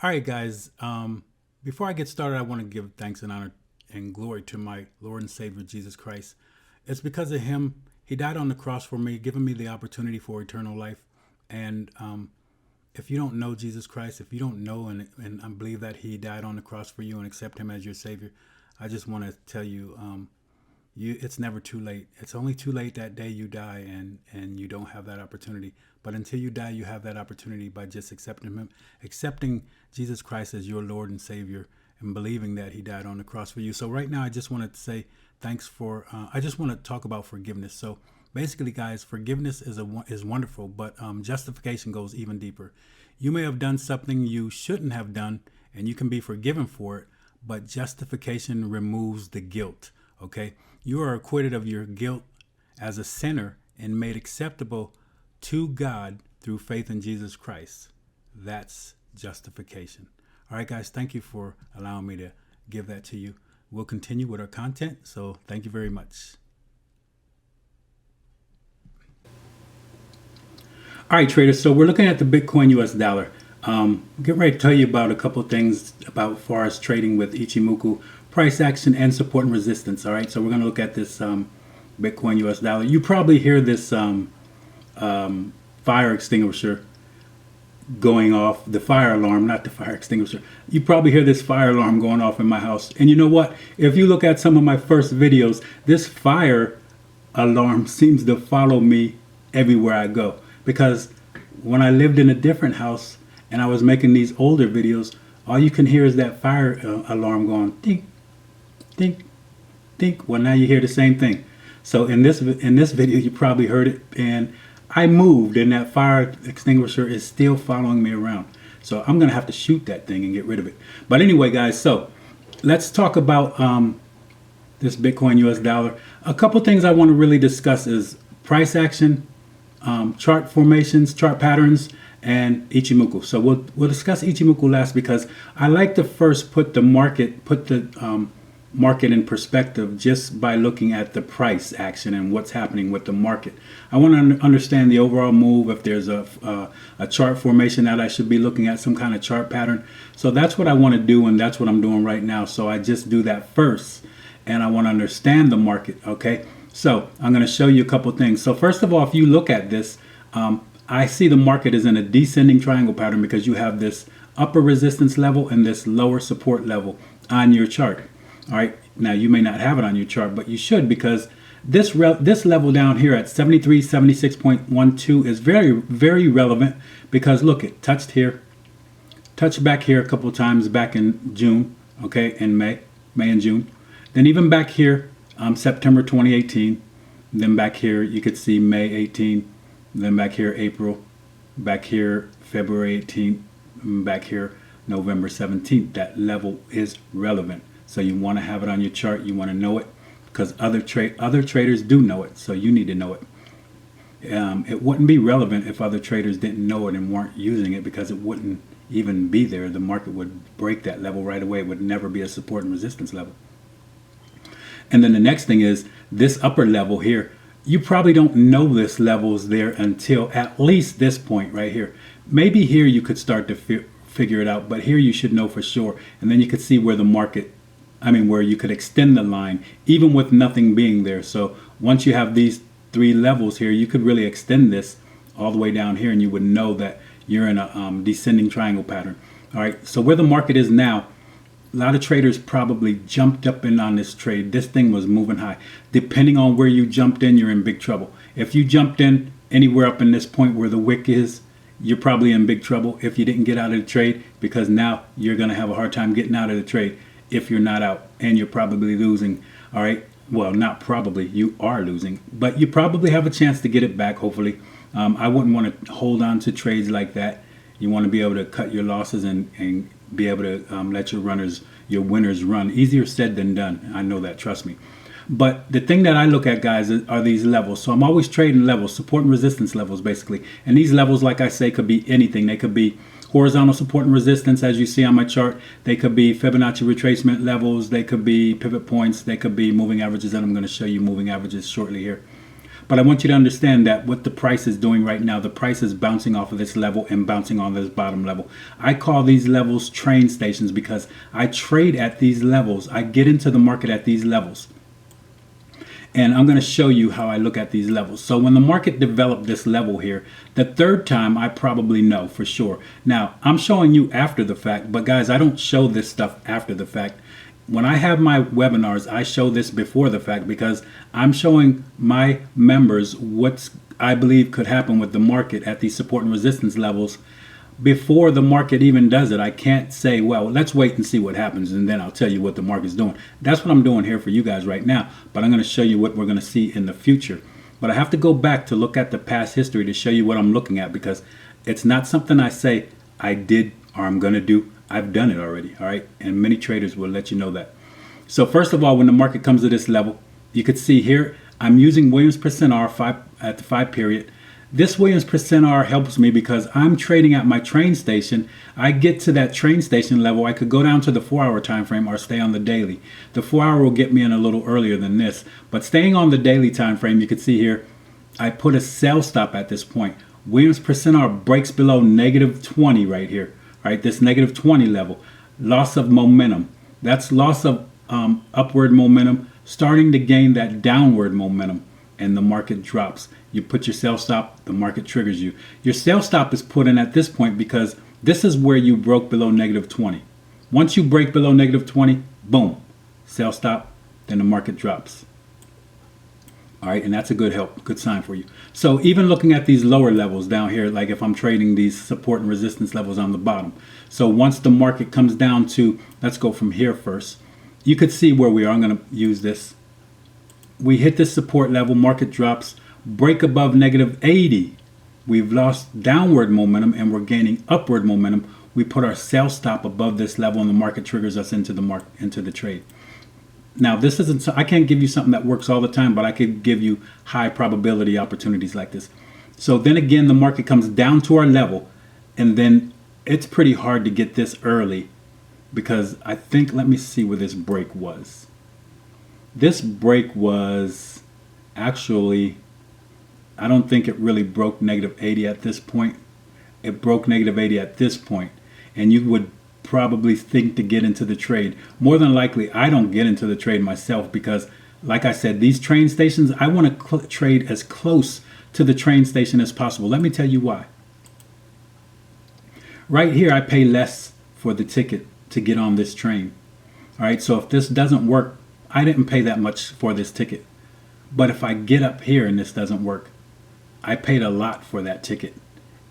All right, guys. Before I get started, I want to give thanks and honor and glory to my Lord and Savior Jesus Christ. It's because of Him. He died on the cross for me, giving me the opportunity for eternal life. And if you don't know Jesus Christ, if you don't know and I believe that He died on the cross for you and accept Him as your Savior, I just want to tell you, it's never too late. It's only too late that day you die and you don't have that opportunity. But until you die, you have that opportunity by just accepting Him, accepting Jesus Christ as your Lord and Savior, and believing that He died on the cross for you. So right now, I just wanted to say thanks for. I just want to talk about forgiveness. So basically, guys, forgiveness is wonderful, but justification goes even deeper. You may have done something you shouldn't have done, and you can be forgiven for it. But justification removes the guilt. Okay, you are acquitted of your guilt as a sinner and made acceptable to God through faith in Jesus Christ. That's justification. All right, guys, thank you for allowing me to give that to you. We'll continue with our content, so thank you very much. All right, traders, so we're looking at the Bitcoin US dollar. Get ready to tell you about a couple things about far as trading with Ichimoku, price action, and support and resistance. All right, so we're going to look at this Bitcoin US dollar. You probably hear this fire extinguisher going off, the fire alarm, not the fire extinguisher. You probably hear this fire alarm going off in my house. And you know what? If you look at some of my first videos, this fire alarm seems to follow me everywhere I go. Because when I lived in a different house and I was making these older videos, all you can hear is that fire alarm going ding, ding, ding. Well, now you hear the same thing. So in this video, you probably heard it, and I moved, and that fire extinguisher is still following me around. So I'm gonna have to shoot that thing and get rid of it. But anyway, guys, so let's talk about this Bitcoin US dollar. A couple things I want to really discuss is price action, chart formations, chart patterns, and Ichimoku. So we'll discuss Ichimoku last because I like to first put the market in perspective just by looking at the price action and what's happening with the market. I want to understand the overall move, if there's a chart formation that I should be looking at, some kind of chart pattern. So that's what I want to do, and that's what I'm doing right now. So I just do that first, and I want to understand the market, okay? So I'm going to show you a couple things. So first of all, if you look at this, I see the market is in a descending triangle pattern because you have this upper resistance level and this lower support level on your chart. All right, now you may not have it on your chart, but you should, because this level down here at 7376.12 is very, very relevant, because look, it touched here, touched back here a couple of times back in June, okay, in May and June. Then even back here, September 2018, then back here you could see May 18, then back here April, back here February 18th, back here November 17th. That level is relevant. So you want to have it on your chart. You want to know it because other traders do know it. So you need to know it. It wouldn't be relevant if other traders didn't know it and weren't using it, because it wouldn't even be there. The market would break that level right away. It would never be a support and resistance level. And then the next thing is this upper level here. You probably don't know this level is there until at least this point right here. Maybe here you could start to figure it out, but here you should know for sure. And then you could see where the market, where you could extend the line even with nothing being there. So once you have these three levels here, you could really extend this all the way down here, and you would know that you're in a descending triangle pattern. All right, so where the market is now, a lot of traders probably jumped up in on this trade. This thing was moving high. Depending on where you jumped in, you're in big trouble. If you jumped in anywhere up in this point where the wick is, you're probably in big trouble if you didn't get out of the trade, because now you're going to have a hard time getting out of the trade if you're not out, and you're probably losing. All right, well, not probably, you are losing, but you probably have a chance to get it back, hopefully. I wouldn't want to hold on to trades like that. You want to be able to cut your losses and be able to let your winners run. Easier said than done. I know that, trust me. But the thing that I look at, guys, are these levels. So I'm always trading levels, support and resistance levels, basically. And these levels, like I say, could be anything. They could be horizontal support and resistance, as you see on my chart. They could be Fibonacci retracement levels. They could be pivot points. They could be moving averages, and I'm going to show you moving averages shortly here. But I want you to understand that what the price is doing right now, the price is bouncing off of this level and bouncing on this bottom level. I call these levels train stations because I trade at these levels. I get into the market at these levels. And I'm going to show you how I look at these levels. So when the market developed this level here, the third time I probably know for sure. Now, I'm showing you after the fact, but guys, I don't show this stuff after the fact. When I have my webinars, I show this before the fact because I'm showing my members what I believe could happen with the market at these support and resistance levels before the market even does it. I can't say, well, let's wait and see what happens and then I'll tell you what the market's doing. That's what I'm doing here for you guys right now, but I'm going to show you what we're going to see in the future. But I have to go back to look at the past history to show you what I'm looking at, because it's not something I say I did or I'm going to do. I've done it already, all right? And many traders will let you know that. So first of all, when the market comes to this level, you could see here, I'm using Williams percent R at the 5 period. This Williams percent R helps me because I'm trading at my train station. I get to that train station level. I could go down to the 4-hour time frame or stay on the daily. The 4-hour will get me in a little earlier than this, but staying on the daily time frame, you can see here, I put a sell stop at this point. Williams percent R breaks below -20 right here, right? This -20 level, loss of momentum. That's loss of upward momentum, starting to gain that downward momentum, and the market drops. You put your sell stop, the market triggers you. Your sell stop is put in at this point because this is where you broke below -20. Once you break below -20, boom, sell stop, then the market drops. All right, and that's a good sign for you. So even looking at these lower levels down here, like if I'm trading these support and resistance levels on the bottom. So once the market comes down to, let's go from here first. You could see where we are. I'm going to use this. We hit this support level, market drops, break above -80. We've lost downward momentum and we're gaining upward momentum. We put our sell stop above this level and the market triggers us into the trade. Now, this isn't, I can't give you something that works all the time, but I could give you high probability opportunities like this. So then again, the market comes down to our level, and then it's pretty hard to get this early because I think, let me see where this break was. This break was actually, I don't think it really broke -80 at this point. It broke -80 at this point, and you would probably think to get into the trade. More than likely, I don't get into the trade myself because, like I said, these train stations, I want to trade as close to the train station as possible. Let me tell you why. Right here, I pay less for the ticket to get on this train. All right, so if this doesn't work, I didn't pay that much for this ticket. But if I get up here and this doesn't work, I paid a lot for that ticket.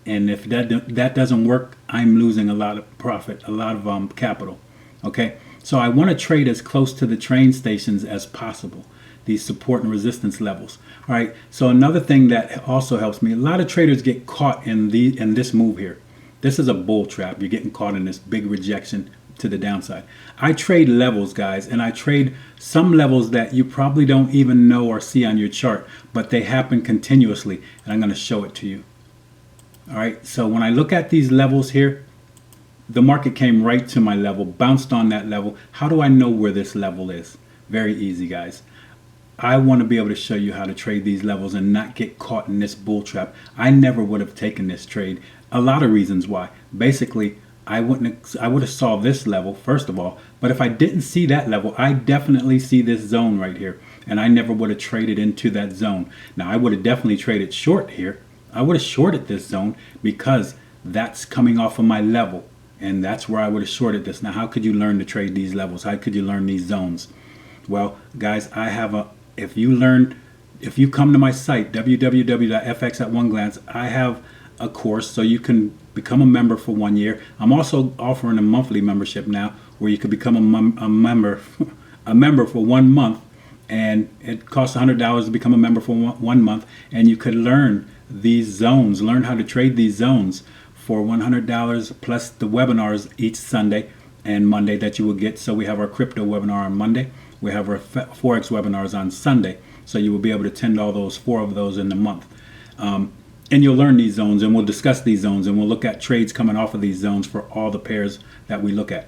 And if that doesn't work, I'm losing a lot of profit, a lot of capital. Okay, so I want to trade as close to the train stations as possible, these support and resistance levels. All right, so another thing that also helps me, a lot of traders get caught in this move here. This is a bull trap. You're getting caught in this big rejection to the downside. I trade levels, guys, and I trade some levels that you probably don't even know or see on your chart, but they happen continuously, and I'm going to show it to you. All right, so when I look at these levels here, the market came right to my level, bounced on that level. How do I know where this level is? Very easy, guys. I want to be able to show you how to trade these levels and not get caught in this bull trap. I never would have taken this trade. A lot of reasons why. Basically, I would have saw this level first of all, but if I didn't see that level, I definitely see this zone right here, and I never would have traded into that zone. Now, I would have definitely traded short here. I would have shorted this zone because that's coming off of my level, and that's where I would have shorted this. Now, how could you learn to trade these levels? How could you learn these zones? Well, guys, I have if you come to my site, www.fxat1glance, I have a course so you can become a member for 1 year. I'm also offering a monthly membership now where you could become a member for 1 month, and it costs $100 to become a member for one month, and you could learn these zones, learn how to trade these zones for $100 plus the webinars each Sunday and Monday that you will get. So we have our crypto webinar on Monday. We have our Forex webinars on Sunday. So you will be able to attend all those, 4 of those in the month. And you'll learn these zones, and we'll discuss these zones, and we'll look at trades coming off of these zones for all the pairs that we look at.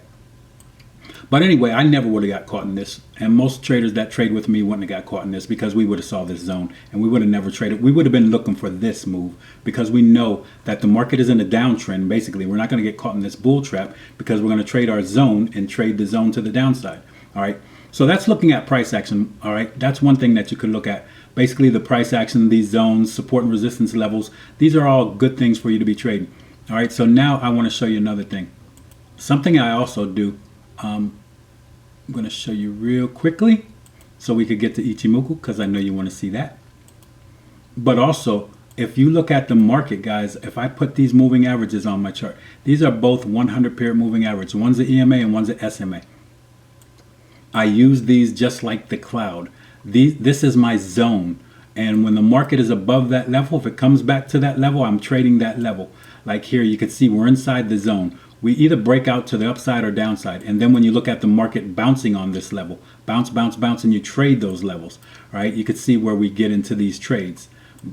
But anyway, I never would have got caught in this. And most traders that trade with me wouldn't have got caught in this because we would have saw this zone and we would have never traded. We would have been looking for this move because we know that the market is in a downtrend. Basically, we're not going to get caught in this bull trap because we're going to trade our zone and trade the zone to the downside. All right. So that's looking at price action. All right. That's one thing that you could look at. Basically, the price action, these zones, support and resistance levels. These are all good things for you to be trading. All right. So now I want to show you another thing. Something I also do. I'm going to show you real quickly so we could get to Ichimoku because I know you want to see that. But also, if you look at the market, guys, if I put these moving averages on my chart, these are both 100 period moving average. One's the EMA and one's the SMA. I use these just like the cloud. This is my zone. And when the market is above that level, if it comes back to that level, I'm trading that level. Like here, you can see we're inside the zone. We either break out to the upside or downside. And then when you look at the market bouncing on this level, bounce, bounce, bounce, and you trade those levels, right? You can see where we get into these trades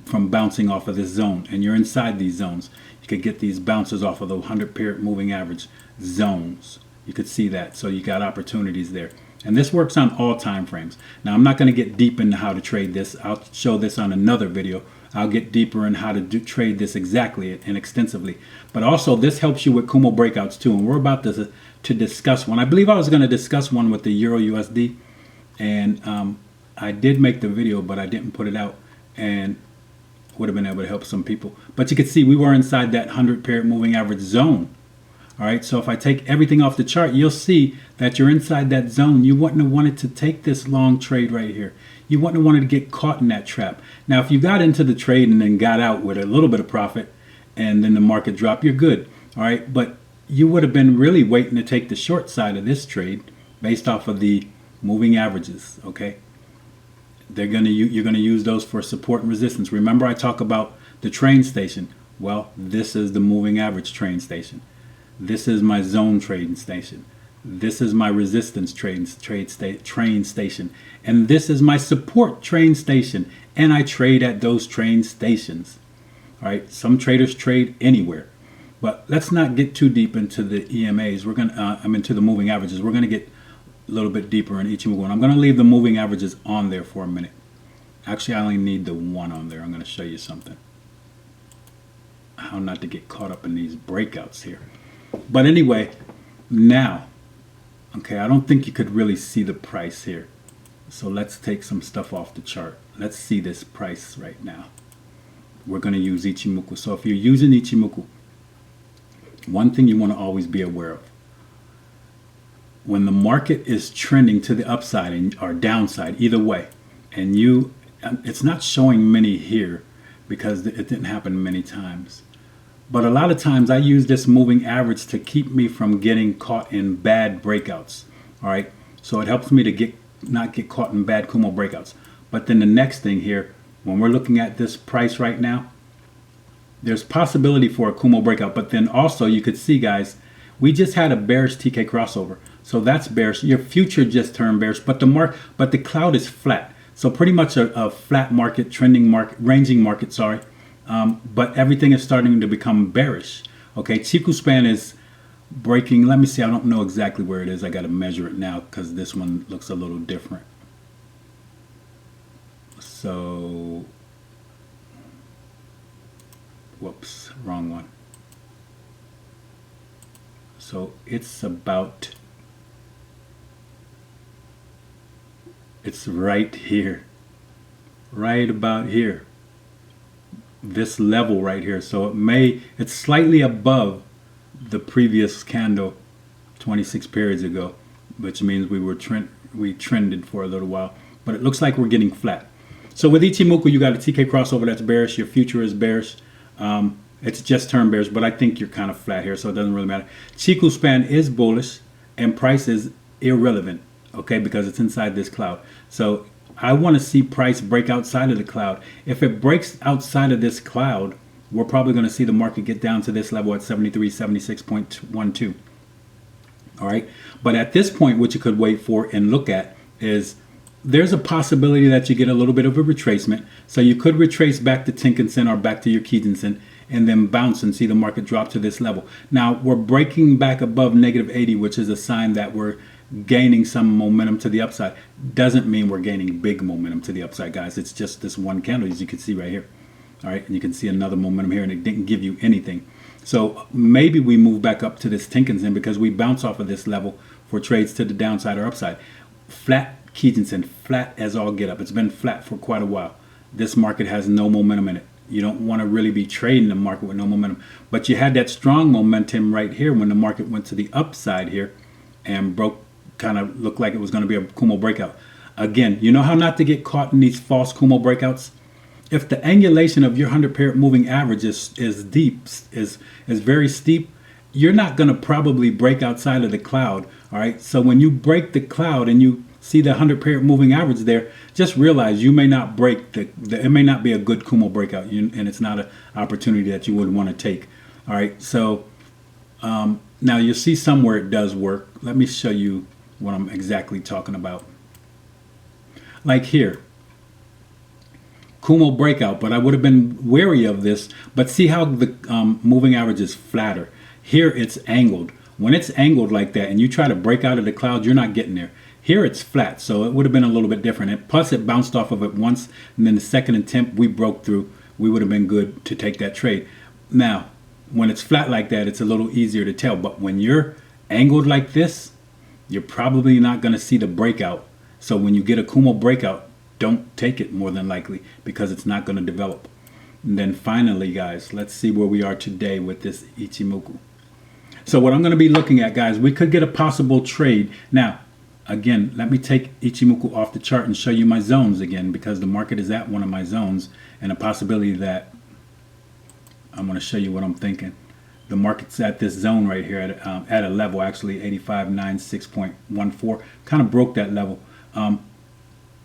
from bouncing off of this zone. And you're inside these zones. You could get these bounces off of the 100 period moving average zones. You could see that. So you got opportunities there. And this works on all time frames. Now, I'm not going to get deep into how to trade this. I'll show this on another video. I'll get deeper in how to trade this exactly and extensively. But also, this helps you with Kumo breakouts too. And we're about to discuss one. I believe I was going to discuss one with the Euro USD. And I did make the video, but I didn't put it out. And would have been able to help some people. But you can see we were inside that 100 period moving average zone. All right, so if I take everything off the chart, you'll see that you're inside that zone. You wouldn't have wanted to take this long trade right here. You wouldn't have wanted to get caught in that trap. Now, if you got into the trade and then got out with a little bit of profit and then the market dropped, you're good. All right, but you would have been really waiting to take the short side of this trade based off of the moving averages, okay? You're going to use those for support and resistance. Remember I talk about the train station. Well, this is the moving average train station. This is my zone trading station. This is my resistance train station. And this is my support train station. And I trade at those train stations. All right. Some traders trade anywhere. But let's not get too deep into the EMAs. We're going to, into the moving averages. We're going to get a little bit deeper in Ichimoku. And I'm going to leave the moving averages on there for a minute. Actually, I only need the one on there. I'm going to show you something. How not to get caught up in these breakouts here. But anyway, now, okay, I don't think you could really see the price here. So let's take some stuff off the chart. Let's see this price right now. We're going to use Ichimoku. So if you're using Ichimoku, one thing you want to always be aware of. When the market is trending to the upside or downside, either way, and it's not showing many here because it didn't happen many times. But a lot of times I use this moving average to keep me from getting caught in bad breakouts. All right. So it helps me to not get caught in bad Kumo breakouts. But then the next thing here, when we're looking at this price right now, there's possibility for a Kumo breakout. But then also you could see, guys, we just had a bearish TK crossover. So that's bearish. Your future just turned bearish, but the cloud is flat. So pretty much a flat market, trending market, ranging market, sorry. But everything is starting to become bearish. Okay, Chiku span is breaking. Let me see. I don't know exactly where it is. I got to measure it now because this one looks a little different. So, whoops, wrong one. So it's right here, right about here. This level right here. So it's slightly above the previous candle 26 periods ago, which means we trended for a little while, but it looks like we're getting flat. So with Ichimoku, you got a TK crossover that's bearish. Your future is bearish. It's just turned bearish, but I think you're kind of flat here, so it doesn't really matter. Chiku span is bullish and price is irrelevant, okay, because it's inside this cloud. So I want to see price break outside of the cloud. If it breaks outside of this cloud, we're probably going to see the market get down to this level at 73.76.12. All right. But at this point, what you could wait for and look at is there's a possibility that you get a little bit of a retracement. So you could retrace back to Tenkan-sen or back to your Kijun-sen and then bounce and see the market drop to this level. Now we're breaking back above -80, which is a sign that we're gaining some momentum to the upside. Doesn't mean we're gaining big momentum to the upside, guys. It's just this one candle, as you can see right here. All right, and you can see another momentum here, and it didn't give you anything. So maybe we move back up to this Tinkinson because we bounce off of this level for trades to the downside or upside. Flat Kijinsen, flat as all get up. It's been flat for quite a while. This market has no momentum in it. You don't want to really be trading the market with no momentum. But you had that strong momentum right here when the market went to the upside here and broke, kind of looked like it was going to be a Kumo breakout. Again, you know how not to get caught in these false Kumo breakouts? If the angulation of your 100-period moving average is deep, is very steep, you're not going to probably break outside of the cloud. All right. So when you break the cloud and you see the 100-period moving average there, just realize you may not break it may not be a good Kumo breakout, and it's not an opportunity that you would want to take. All right. So now you'll see somewhere it does work. Let me show you what I'm exactly talking about. Like here, Kumo breakout, but I would have been wary of this. But see how the moving average is flatter. Here it's angled. When it's angled like that and you try to break out of the cloud, you're not getting there. Here it's flat, so it would have been a little bit different. And plus it bounced off of it once, and then the second attempt we broke through, we would have been good to take that trade. Now, when it's flat like that, it's a little easier to tell. But when you're angled like this, you're probably not going to see the breakout. So when you get a Kumo breakout, don't take it more than likely because it's not going to develop. And then finally, guys, let's see where we are today with this Ichimoku. So what I'm going to be looking at, guys, we could get a possible trade. Now, again, let me take Ichimoku off the chart and show you my zones again, because the market is at one of my zones, and a possibility that I'm going to show you what I'm thinking. The market's at this zone right here at a level, actually 8596.14. Kind of broke that level.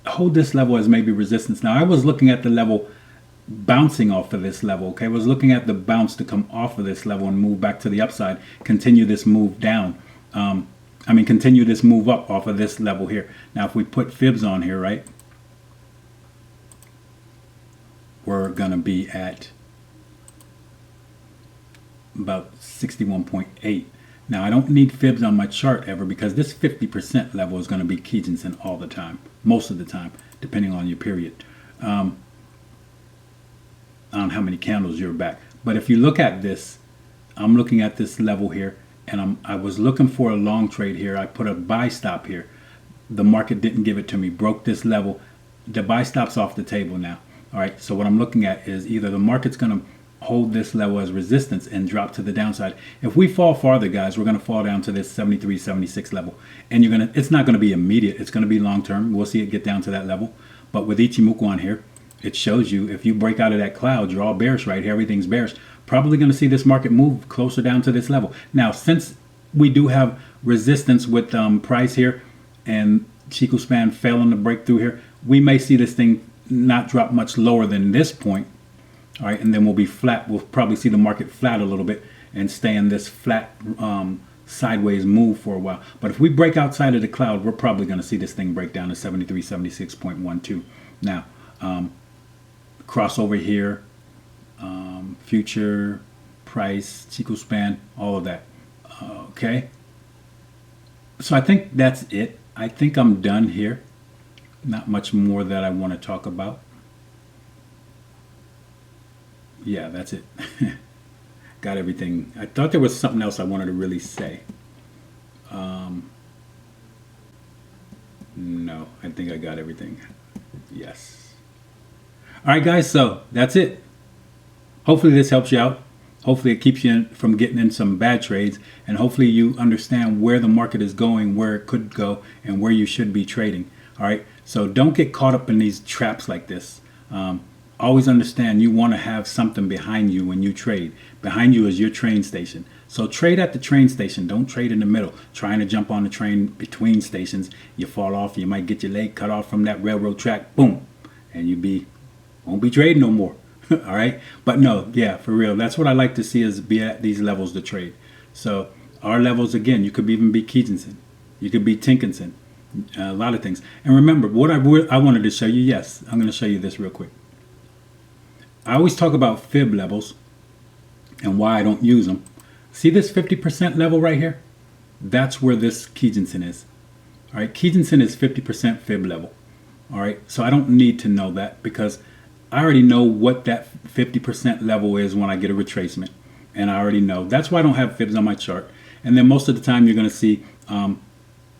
Hold this level as maybe resistance. Now, I was looking at the level bouncing off of this level. Okay, I was looking at the bounce to come off of this level and move back to the upside, continue this move down. Continue this move up off of this level here. Now, if we put fibs on here, right, we're gonna be at about 61.8. Now, I don't need fibs on my chart ever because this 50% level is going to be Kijinsen all the time, most of the time, depending on your period, on how many candles you're back. But if you look at this, I'm looking at this level here, and I was looking for a long trade here. I put a buy stop here. The market didn't give it to me, broke this level. The buy stop's off the table now. All right, so what I'm looking at is either the market's going to hold this level as resistance and drop to the downside. If we fall farther, guys, we're going to fall down to this 73, 76 level. And it's not going to be immediate. It's going to be long term. We'll see it get down to that level. But with Ichimoku on here, it shows you if you break out of that cloud, you're all bearish right here. Everything's bearish. Probably going to see this market move closer down to this level. Now, since we do have resistance with price here and Chico span failing to break through here, we may see this thing not drop much lower than this point. All right, and then we'll be flat. We'll probably see the market flat a little bit and stay in this flat sideways move for a while. But if we break outside of the cloud, we're probably going to see this thing break down to 73, 76.12. Now, crossover here, future, price, Chico span, all of that. Okay. So I think that's it. I think I'm done here. Not much more that I want to talk about. Yeah, that's it. Got everything. I thought there was something else I wanted to really say. No, I think I got everything. Yes. All right, guys, so that's it. Hopefully this helps you out. Hopefully it keeps you from getting in some bad trades. And hopefully you understand where the market is going, where it could go, and where you should be trading. All right, so don't get caught up in these traps like this. Always understand you want to have something behind you when you trade. Behind you is your train station. So trade at the train station. Don't trade in the middle. Trying to jump on the train between stations. You fall off. You might get your leg cut off from that railroad track. Boom. And you won't be trading no more. All right. But no, yeah, for real. That's what I like to see is be at these levels to trade. So our levels, again, you could even be Kijinsen. You could be Tinkinson. A lot of things. And remember, what I wanted to show you, yes, I'm going to show you this real quick. I always talk about fib levels and why I don't use them. See this 50% level right here? That's where this Kijinsen is. All right, Kijinsen is 50% fib level. All right, so I don't need to know that because I already know what that 50% level is when I get a retracement. And I already know. That's why I don't have fibs on my chart. And then most of the time you're going to see a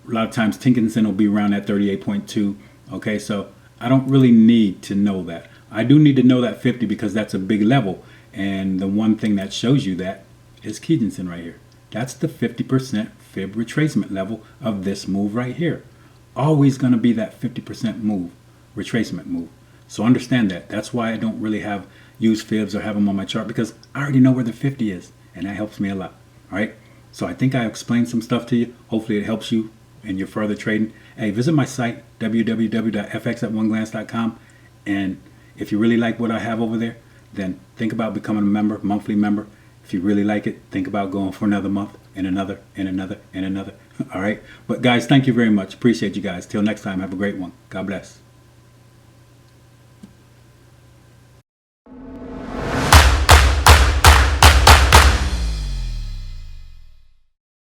lot of times Kijinsen will be around that 38.2. Okay, so I don't really need to know that. I do need to know that 50 because that's a big level. And the one thing that shows you that is Kijinsen right here. That's the 50% fib retracement level of this move right here. Always going to be that 50% move, retracement move. So understand that. That's why I don't really use fibs or have them on my chart, because I already know where the 50 is, and that helps me a lot. All right. So I think I explained some stuff to you. Hopefully it helps you in your further trading. Hey, visit my site, www.fxatOneglance.com. And if you really like what I have over there, then think about becoming a member, monthly member. If you really like it, think about going for another month and another and another and another. All right. But guys, thank you very much. Appreciate you guys. Till next time, have a great one. God bless.